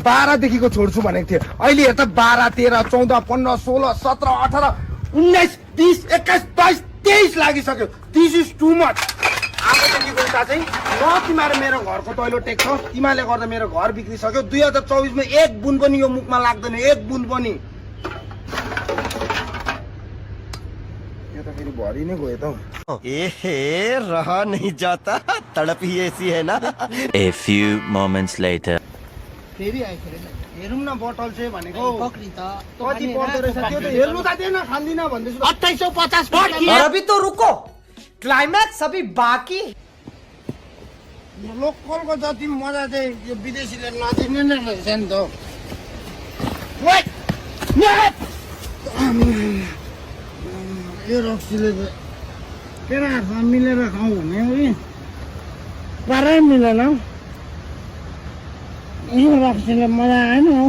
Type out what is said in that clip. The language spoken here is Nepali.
12 देखिको छोड्छु भनेको थिएँ। अहिले हेर त 12, 13, 14, 15, 16, 17, 18, 19, 20, 21, 22, 23 लागिसक्यो। This is too much. आजदेखिको उता चाहिँ न तिमीहरू मेरो घरको टोइलेट टेक्छौ, तिमीहरूले गर्दा मेरो घर बिग्रिसक्यो। 2024 मा एक बुन पनि यो मुखमा लाग्दैन, एक बुन पनि। यो त फेरि भरि नै गयो त। ए रहा नहीं जाता, तड़प ही ऐसी है ना। A few moments later. फेरि आइफेरि हेरौँ न बोतल चाहिँ भनेको कति पर्दो रहेछ त्यो त हेर्नु त दिएन, खान्दिन भन्दैछु। 2850 और अभी तो रुको, क्लाइमैक्स अभी बाकी। लोकलको जति मजा चाहिँ यो विदेशीले नदिने नै रहेछ नि त। यो रक्सीले त केटाहरूसँग मिलेर खाउँ भने कि पारै मिलेन हौ। यो रक्सीले मजा आएन हौ।